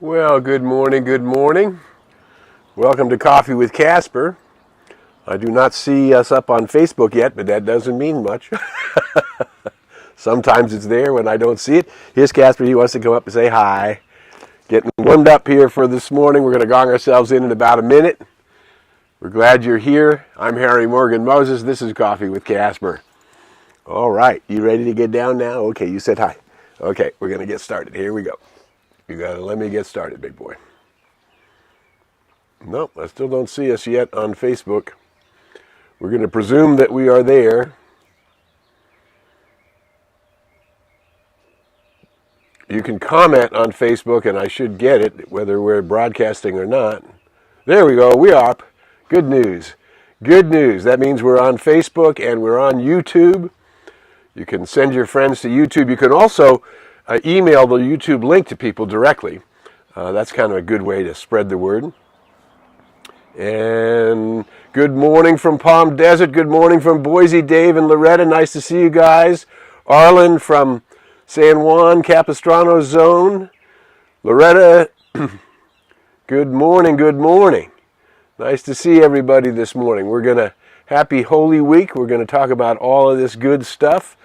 Well, good morning, good morning. Welcome to Coffee with Casper. I do not see us up on Facebook yet, but that doesn't mean much. Sometimes it's there when I don't see it. Here's Casper. He wants to come up and say hi. Getting warmed up here for this morning. We're going to gong ourselves in about a minute. We're glad you're here. I'm Harry Morgan Moses. This is Coffee with Casper. All right. You ready to get down now? Okay, you said hi. Okay, we're going to get started. Here we go. You got to let me get started, big boy. Nope, I still don't see us yet on Facebook. We're going to presume that we are there. You can comment on Facebook, and I should get it, whether we're broadcasting or not. There we go, we're up. Good news. Good news. That means we're on Facebook and we're on YouTube. You can send your friends to YouTube. You can also email the YouTube link to people directly. That's kind of a good way to spread the word. And good morning from Palm Desert. Good morning from Boise, Dave and Loretta. Nice to see you guys. Arlen from San Juan Capistrano Zone. Loretta, good morning, good morning. Nice to see everybody this morning. Happy Holy Week. We're going to talk about all of this good stuff.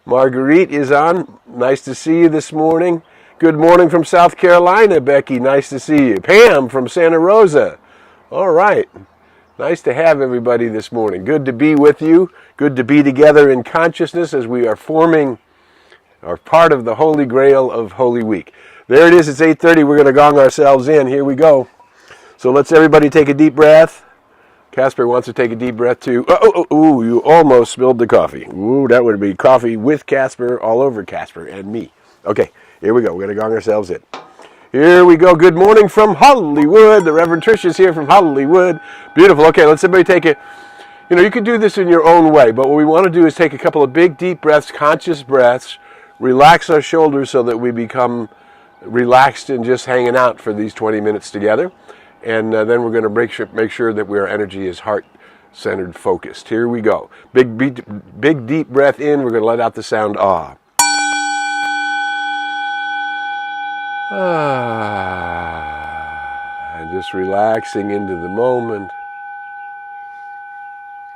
Marguerite is on. Nice to see you this morning. Good morning from South Carolina, Becky. Nice to see you. Pam from Santa Rosa. All right. Nice to have everybody this morning. Good to be with you. Good to be together in consciousness as we are forming our part of the Holy Grail of Holy Week. There it is. It's 8:30. We're going to gong ourselves in. Here we go. So let's everybody take a deep breath. Casper wants to take a deep breath too. Oh, you almost spilled the coffee. Ooh, that would be coffee with Casper, all over Casper and me. Okay, here we go. We're going to gong ourselves in. Here we go. Good morning from Hollywood. The Reverend Trish is here from Hollywood. Beautiful. Okay, let's everybody take it. You can do this in your own way, but what we want to do is take a couple of big, deep breaths, conscious breaths, relax our shoulders so that we become relaxed and just hanging out for these 20 minutes together. And then we're going to make sure that our energy is heart-centered, focused. Here we go. Big deep breath in. We're going to let out the sound ah. And just relaxing into the moment.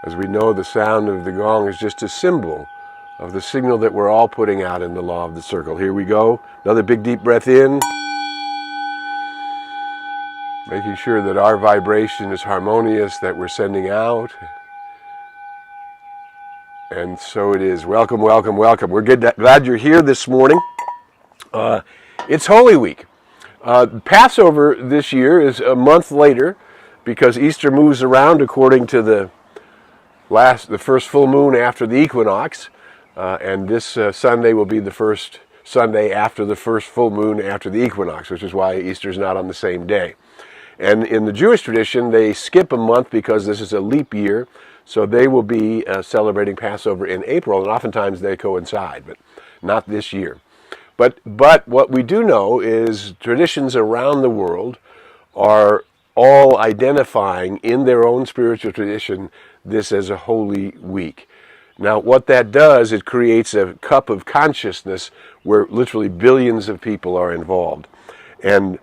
As we know, the sound of the gong is just a symbol of the signal that we're all putting out in the law of the circle. Here we go. Another big deep breath in. Making sure that our vibration is harmonious, that we're sending out. And so it is. Welcome, welcome, welcome. We're glad you're here this morning. It's Holy Week. Passover this year is a month later because Easter moves around according to the first full moon after the equinox. And this Sunday will be the first Sunday after the first full moon after the equinox, which is why Easter's not on the same day. And in the Jewish tradition, they skip a month because this is a leap year, so they will be celebrating Passover in April, and oftentimes they coincide, but not this year. But what we do know is traditions around the world are all identifying in their own spiritual tradition this as a holy week. Now, what that does, it creates a cup of consciousness where literally billions of people are involved. And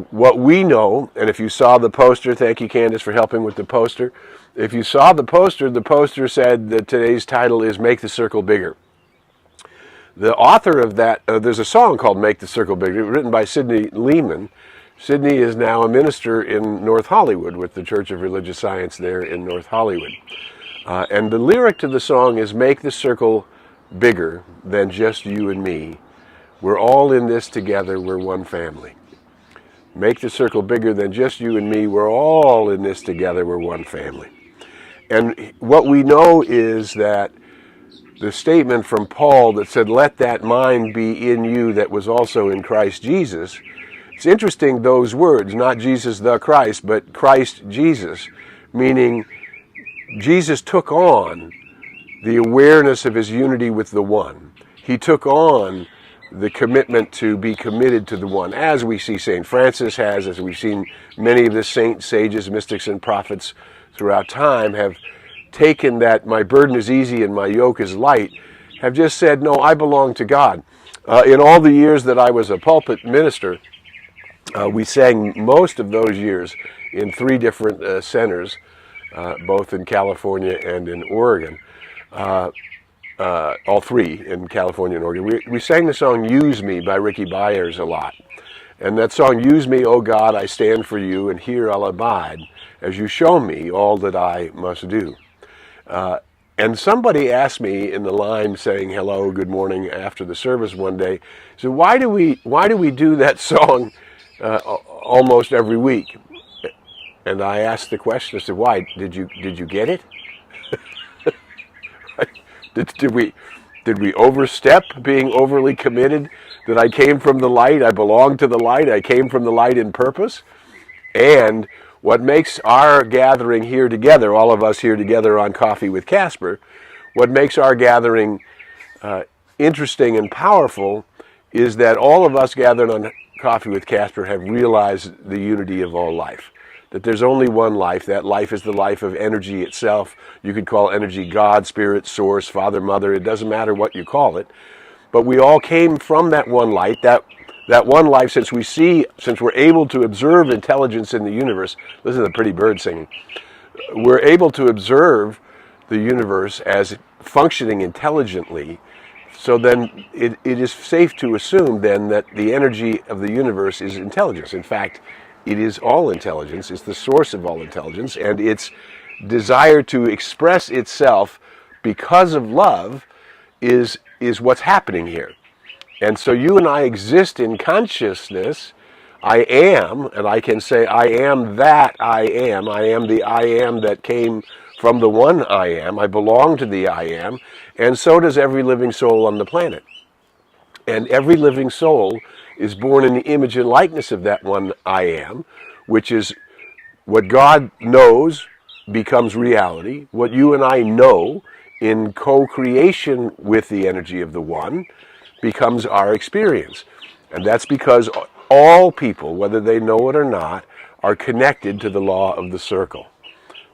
what we know, and if you saw the poster, thank you, Candace, for helping with the poster. If you saw the poster said that today's title is Make the Circle Bigger. The author of that, there's a song called Make the Circle Bigger, written by Sidney Lehman. Sidney is now a minister in North Hollywood with the Church of Religious Science there in North Hollywood. And the lyric to the song is, make the circle bigger than just you and me. We're all in this together, we're one family. Make the circle bigger than just you and me. We're all in this together. We're one family. And what we know is that the statement from Paul that said, let that mind be in you that was also in Christ Jesus, It's interesting, those words, not Jesus the Christ, but Christ Jesus, meaning Jesus took on the awareness of his unity with the one. He took on the commitment to be committed to the one, as we see St. Francis has, as we've seen many of the saints, sages, mystics, and prophets throughout time have taken that my burden is easy and my yoke is light, have just said, no, I belong to God. In all the years that I was a pulpit minister, we sang most of those years in 3 different centers, both in California and in Oregon. All 3 in California and Oregon. We sang the song Use Me by Ricky Byers a lot. And that song, Use Me, O God, I stand for you, and here I'll abide, as you show me all that I must do. And somebody asked me in the line saying hello, good morning after the service one day, so why do we do that song almost every week? And I asked the question, I said, why? Did you get it? Did we overstep being overly committed? That I came from the light, I belong to the light, I came from the light in purpose? And what makes our gathering here together, all of us here together on Coffee with Casper, what makes our gathering interesting and powerful is that all of us gathered on Coffee with Casper have realized the unity of all life. That there's only one life. That life is the life of energy itself. You could call energy God, Spirit, Source, Father, Mother. It doesn't matter what you call it. But we all came from that one light. That one life, since we're able to observe intelligence in the universe, listen to the pretty bird singing, we're able to observe the universe as functioning intelligently, so then it is safe to assume then that the energy of the universe is intelligence. In fact, it is all intelligence, it's the source of all intelligence, and its desire to express itself because of love is what's happening here. And so you and I exist in consciousness. I am, and I can say I am that I am. I am the I am that came from the one I am. I belong to the I am, and so does every living soul on the planet. And every living soul is born in the image and likeness of that one I am, which is what God knows becomes reality. What you and I know in co-creation with the energy of the one becomes our experience. And that's because all people, whether they know it or not, are connected to the law of the circle.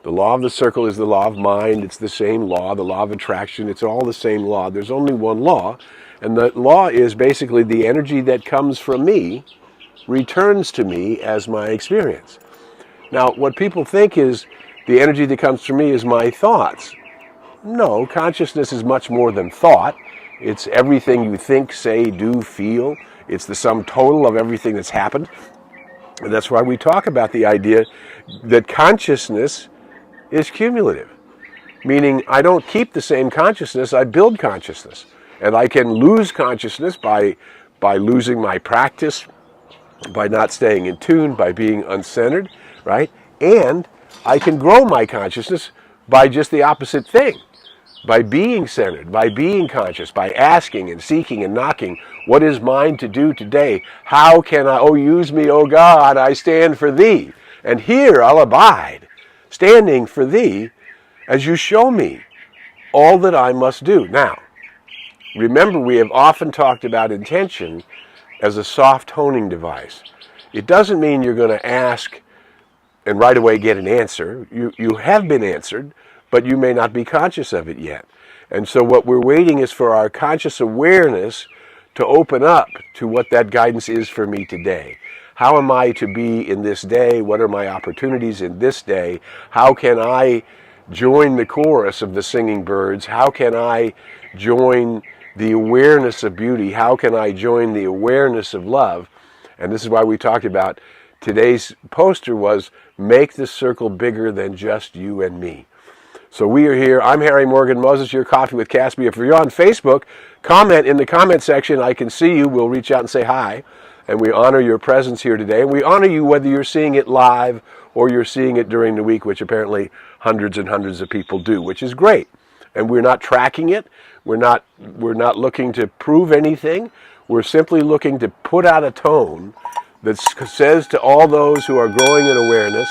The law of the circle is the law of mind. It's the same law. The law of attraction, it's all the same law. There's only one law. And the law is basically the energy that comes from me returns to me as my experience. Now, what people think is the energy that comes from me is my thoughts. No, consciousness is much more than thought. It's everything you think, say, do, feel. It's the sum total of everything that's happened. And that's why we talk about the idea that consciousness is cumulative. Meaning, I don't keep the same consciousness, I build consciousness. And I can lose consciousness by losing my practice, by not staying in tune, by being uncentered, right? And I can grow my consciousness by just the opposite thing, by being centered, by being conscious, by asking and seeking and knocking, what is mine to do today? How can I, use me, O God, I stand for thee, and here I'll abide, standing for thee as you show me all that I must do. Now, remember, we have often talked about intention as a soft honing device. It doesn't mean you're going to ask and right away get an answer. You have been answered, but you may not be conscious of it yet. And so what we're waiting is for our conscious awareness to open up to what that guidance is for me today. How am I to be in this day? What are my opportunities in this day? How can I join the chorus of the singing birds? How can I join the awareness of beauty? How can I join the awareness of love? And this is why we talked about today's poster was make the circle bigger than just you and me. So we are here. I'm Harry Morgan Moses, your Coffee with Casper. If you're on Facebook, comment in the comment section. I can see you. We'll reach out and say hi. And we honor your presence here today. And we honor you whether you're seeing it live or you're seeing it during the week, which apparently hundreds and hundreds of people do, which is great. And we're not tracking it. We're not looking to prove anything. We're simply looking to put out a tone that says to all those who are growing in awareness,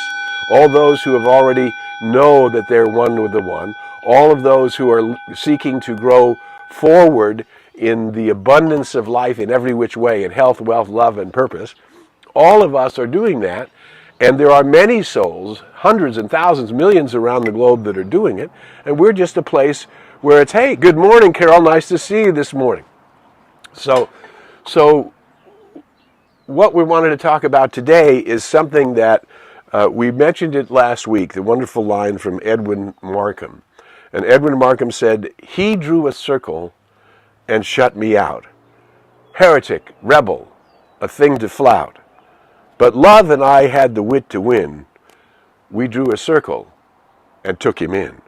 all those who have already know that they're one with the one, all of those who are seeking to grow forward in the abundance of life in every which way, in health, wealth, love, and purpose, all of us are doing that. And there are many souls, hundreds and thousands, millions around the globe that are doing it. And we're just a place where it's, hey, good morning, Carol, nice to see you this morning. So what we wanted to talk about today is something that we mentioned it last week, the wonderful line from Edwin Markham. And Edwin Markham said, "He drew a circle and shut me out. Heretic, rebel, a thing to flout. But love and I had the wit to win. We drew a circle and took him in,"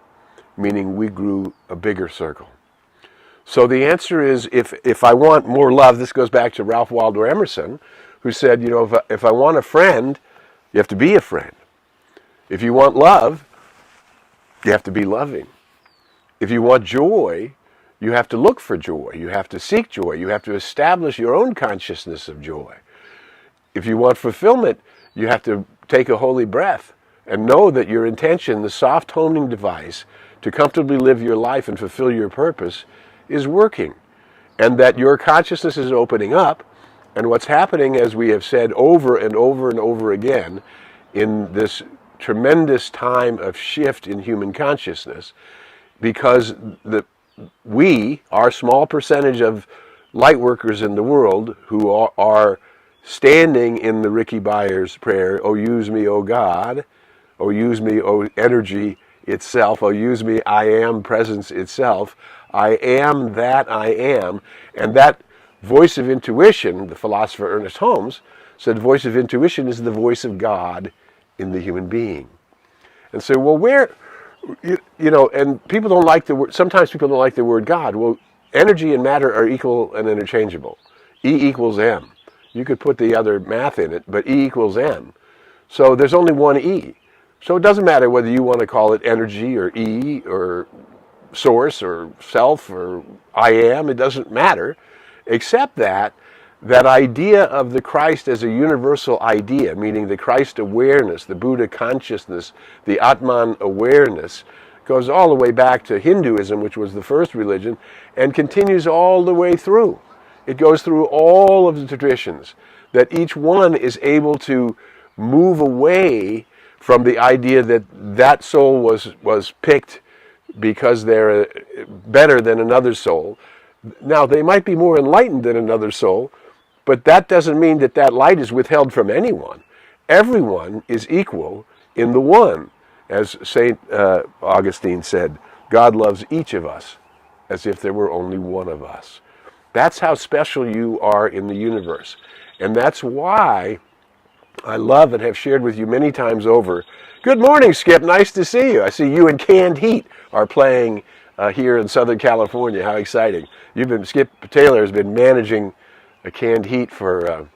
meaning we grew a bigger circle. So the answer is, if I want more love, this goes back to Ralph Waldo Emerson, who said, if I want a friend, you have to be a friend. If you want love, you have to be loving. If you want joy, you have to look for joy. You have to seek joy. You have to establish your own consciousness of joy. If you want fulfillment, you have to take a holy breath and know that your intention, the soft homing device to comfortably live your life and fulfill your purpose, is working. And that your consciousness is opening up. And what's happening, as we have said over and over and over again, in this tremendous time of shift in human consciousness, because our small percentage of light workers in the world who are standing in the Ricky Byers prayer, "Oh, use me, oh God. Oh, use me, oh energy itself. Oh, use me, I am presence itself. I am that I am." And that voice of intuition, the philosopher Ernest Holmes said, voice of intuition is the voice of God in the human being. And so, well, and people don't like the word, sometimes people don't like the word God. Well, energy and matter are equal and interchangeable. E equals M. You could put the other math in it, but E equals M. So there's only one E. So it doesn't matter whether you want to call it energy or E or source or self or I am. It doesn't matter, except that idea of the Christ as a universal idea, meaning the Christ awareness, the Buddha consciousness, the Atman awareness, goes all the way back to Hinduism, which was the first religion, and continues all the way through. It goes through all of the traditions, that each one is able to move away from the idea that soul was picked because they're better than another soul. Now, they might be more enlightened than another soul, but that doesn't mean that light is withheld from anyone. Everyone is equal in the one. As St. Augustine said, God loves each of us as if there were only one of us. That's how special you are in the universe. And that's why I love and have shared with you many times over. Good morning, Skip. Nice to see you. I see you and Canned Heat are playing here in Southern California. How exciting. Skip Taylor has been managing a Canned Heat for,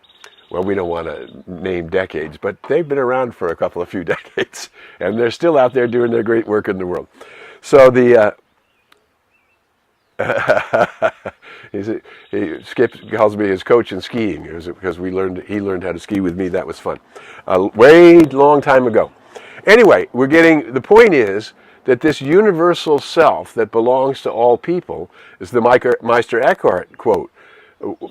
well, we don't want to name decades, but they've been around for a few decades, and they're still out there doing their great work in the world. So Skip calls me his coach in skiing because he learned how to ski with me. That was fun. Way long time ago. Anyway, the point is that this universal self that belongs to all people is the Meister Eckhart quote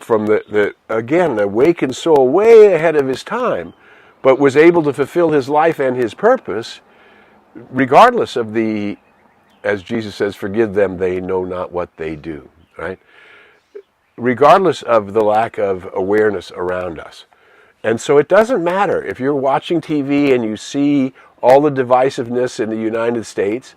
from the again, awakened soul way ahead of his time, but was able to fulfill his life and his purpose regardless of as Jesus says, forgive them, they know not what they do, right? Regardless of the lack of awareness around us. And so it doesn't matter if you're watching TV and you see all the divisiveness in the United States,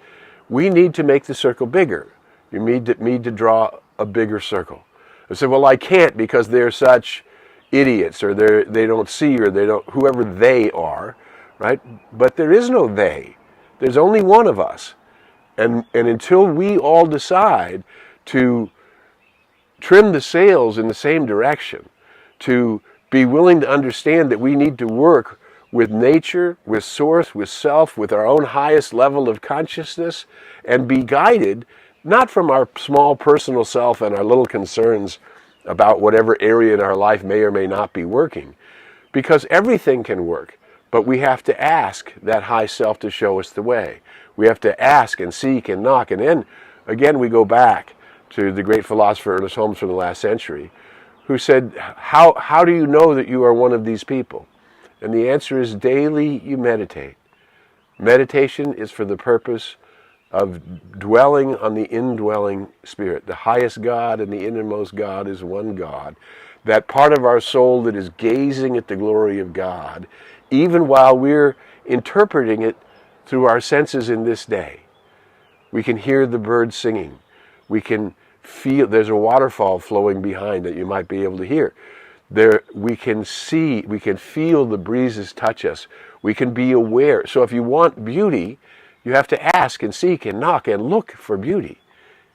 we need to make the circle bigger. You need to draw a bigger circle. I said, well, I can't because they're such idiots, or they don't see, or they don't, whoever they are, right? But there is no they. There's only one of us. And until we all decide to trim the sails in the same direction, to be willing to understand that we need to work with nature, with source, with self, with our own highest level of consciousness, and be guided not from our small personal self and our little concerns about whatever area in our life may or may not be working, Because everything can work, but we have to ask that high self to show us the way. We have to ask and seek and knock. And then, again, we go back to the great philosopher Ernest Holmes from the last century, who said, how do you know that you are one of these people? And the answer is daily you meditate. Meditation is for the purpose of dwelling on the indwelling spirit. The highest God and the innermost God is one God. That part of our soul that is gazing at the glory of God, even while we're interpreting it through our senses in this day. We can hear the birds singing. We can feel, there's a waterfall flowing behind that you might be able to hear. We can see, we can feel the breezes touch us. We can be aware. So if you want beauty, you have to ask and seek and knock and look for beauty.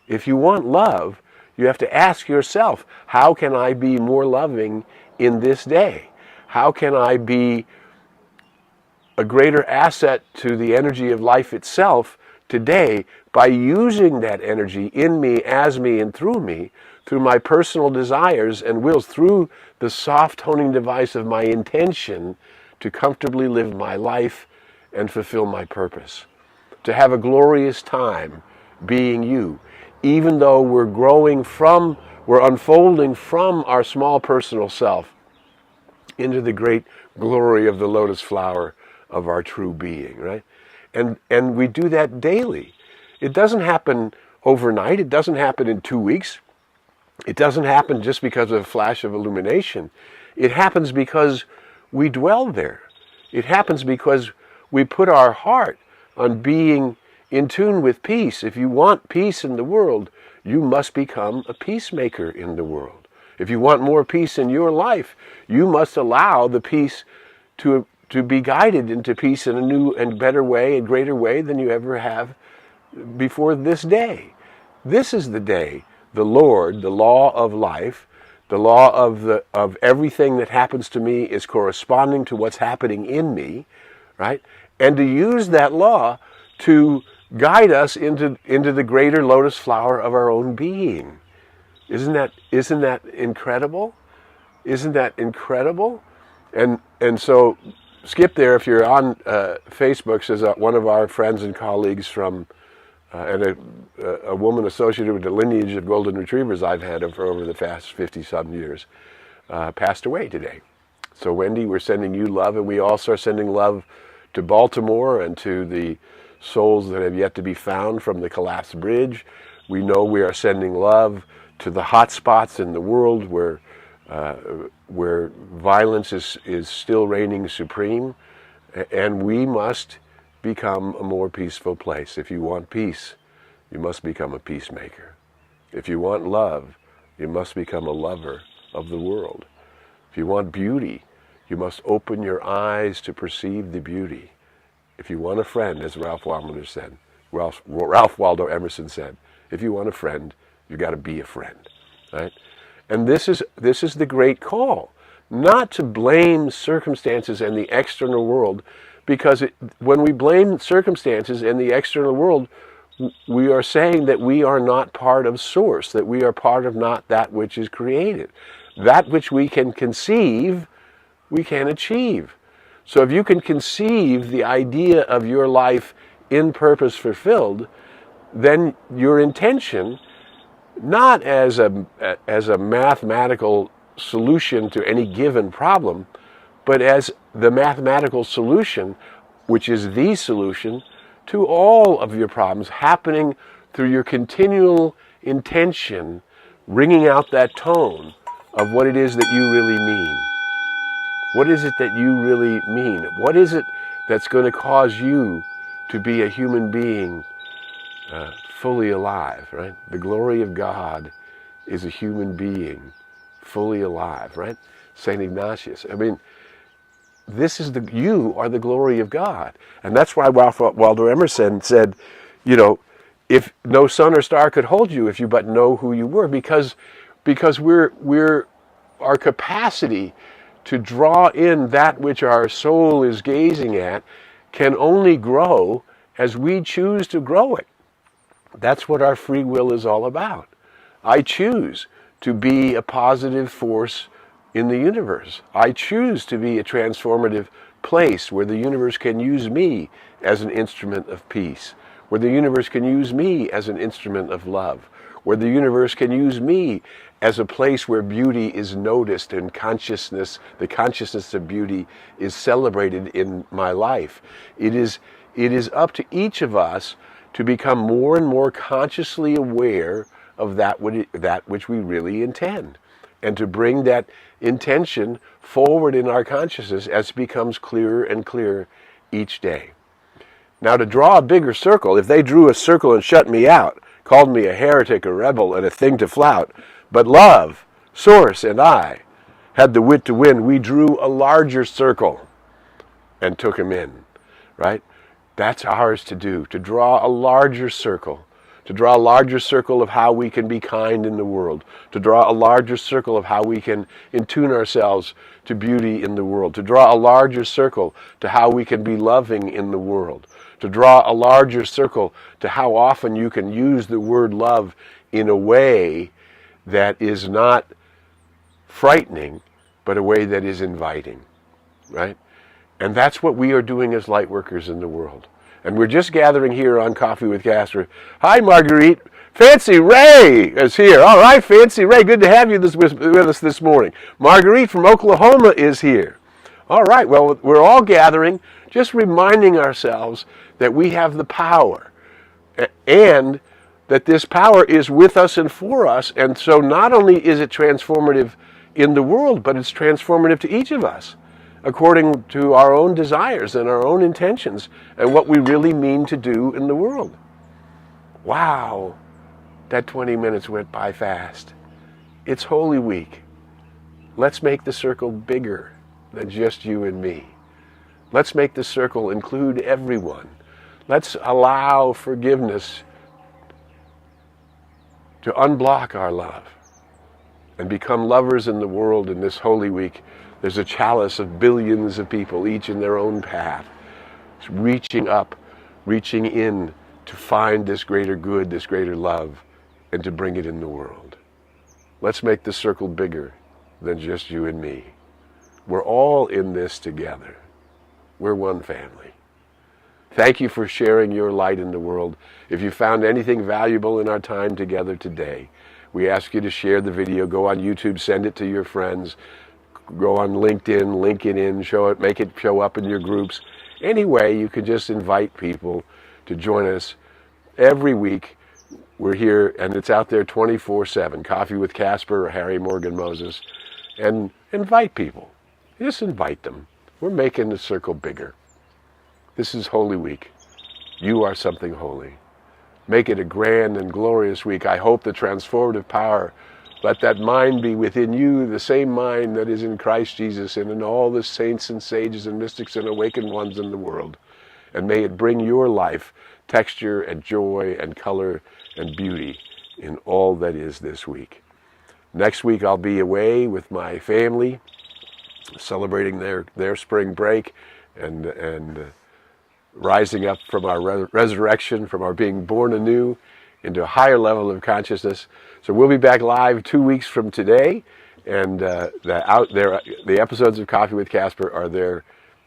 If you want love, you have to ask yourself, how can I be more loving in this day? How can I be a greater asset to the energy of life itself today by using that energy in me, as me, and through me, through my personal desires and wills, through the soft honing device of my intention to comfortably live my life and fulfill my purpose. To have a glorious time being you, even though we're unfolding from our small personal self into the great glory of the lotus flower of our true being, right? And we do that daily. It doesn't happen overnight. It doesn't happen in 2 weeks. It doesn't happen just because of a flash of illumination. It happens because we dwell there. It happens because we put our heart on being in tune with peace. If you want peace in the world, you must become a peacemaker in the world. If you want more peace in your life, you must allow the peace to be guided into peace in a new and better way, a greater way than you ever have before this day. This is the day the Lord, the law of life, the law of everything that happens to me is corresponding to what's happening in me, right? And to use that law to guide us into the greater lotus flower of our own being. Isn't that incredible? Isn't that incredible? And so Skip there, if you're on Facebook, says one of our friends and colleagues from and a woman associated with the lineage of golden retrievers I've had for over the past 50-some years, passed away today. So Wendy, we're sending you love, and we also are sending love to Baltimore and to the souls that have yet to be found from the collapsed bridge. We know we are sending love to the hot spots in the world where violence is still reigning supreme, and we must become a more peaceful place. If you want peace, you must become a peacemaker. If you want love, you must become a lover of the world. If you want beauty, you must open your eyes to perceive the beauty. If you want a friend, as Ralph Waldo Emerson said, if you want a friend, you've got to be a friend, right? And this is the great call, not to blame circumstances and the external world, because when we blame circumstances and the external world, we are saying that we are not part of Source, that we are part of not that which is created. That which we can conceive, we can achieve. So if you can conceive the idea of your life in purpose fulfilled, then your intention, not as a mathematical solution to any given problem, but as the mathematical solution, which is the solution to all of your problems, happening through your continual intention, ringing out that tone of what it is that you really mean. What is it that you really mean? What is it that's going to cause you to be a human being fully alive, right? The glory of God is a human being fully alive, right? St. Ignatius. I mean, you are the glory of God. And that's why Ralph Waldo Emerson said, if no sun or star could hold you if you but know who you were, because our capacity to draw in that which our soul is gazing at can only grow as we choose to grow it. That's what our free will is all about. I choose to be a positive force in the universe. I choose to be a transformative place where the universe can use me as an instrument of peace, where the universe can use me as an instrument of love, where the universe can use me as a place where beauty is noticed and consciousness, the consciousness of beauty, is celebrated in my life. It is up to each of us to become more and more consciously aware of that which we really intend, and to bring that intention forward in our consciousness as it becomes clearer and clearer each day. Now, to draw a bigger circle, if they drew a circle and shut me out, called me a heretic, a rebel, and a thing to flout, but love, Source, and I had the wit to win, we drew a larger circle and took him in, right? That's ours to do, to draw a larger circle, to draw a larger circle of how we can be kind in the world, to draw a larger circle of how we can attune ourselves to beauty in the world, to draw a larger circle to how we can be loving in the world, to draw a larger circle to how often you can use the word love in a way that is not frightening, but a way that is inviting, right? And that's what we are doing as light workers in the world. And we're just gathering here on Coffee with Casper. Hi, Marguerite. Fancy Ray is here. All right, Fancy Ray, good to have you with us this morning. Marguerite from Oklahoma is here. All right, well, we're all gathering, just reminding ourselves that we have the power, and that this power is with us and for us. And so not only is it transformative in the world, but it's transformative to each of us, according to our own desires and our own intentions and what we really mean to do in the world. Wow, that 20 minutes went by fast. It's Holy Week. Let's make the circle bigger than just you and me. Let's make the circle include everyone. Let's allow forgiveness to unblock our love and become lovers in the world in this Holy Week. There's a chalice of billions of people, each in their own path, reaching up, reaching in to find this greater good, this greater love, and to bring it in the world. Let's make the circle bigger than just you and me. We're all in this together. We're one family. Thank you for sharing your light in the world. If you found anything valuable in our time together today, we ask you to share the video, go on YouTube, send it to your friends, go on LinkedIn, link it in, show it, make it show up in your groups. Anyway, you can just invite people to join us every week. We're here, and it's out there 24/7, Coffee with Casper or Harry Morgan Moses. And invite people. Just invite them. We're making the circle bigger. This is Holy Week. You are something holy. Make it a grand and glorious week. I hope the transformative power, let that mind be within you, the same mind that is in Christ Jesus and in all the saints and sages and mystics and awakened ones in the world. And may it bring your life texture and joy and color and beauty in all that is this week. Next week I'll be away with my family, celebrating their spring break and rising up from our resurrection, from our being born anew into a higher level of consciousness. So we'll be back live 2 weeks from today, and the episodes of Coffee with Casper are there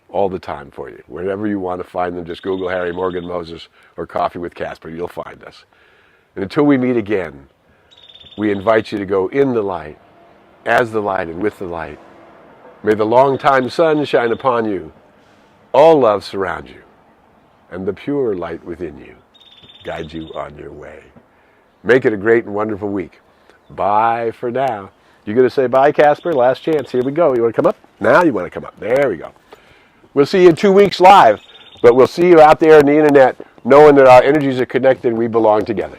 all the time for you. Wherever you want to find them, just Google Harry Morgan Moses or Coffee with Casper. You'll find us. And until we meet again, we invite you to go in the light, as the light, and with the light. May the long-time sun shine upon you, all love surround you, and the pure light within you guide you on your way. Make it a great and wonderful week. Bye for now. You going to say bye, Casper? Last chance. Here we go. You want to come up? Now you want to come up. There we go. We'll see you in 2 weeks live, but we'll see you out there on the internet knowing that our energies are connected and we belong together.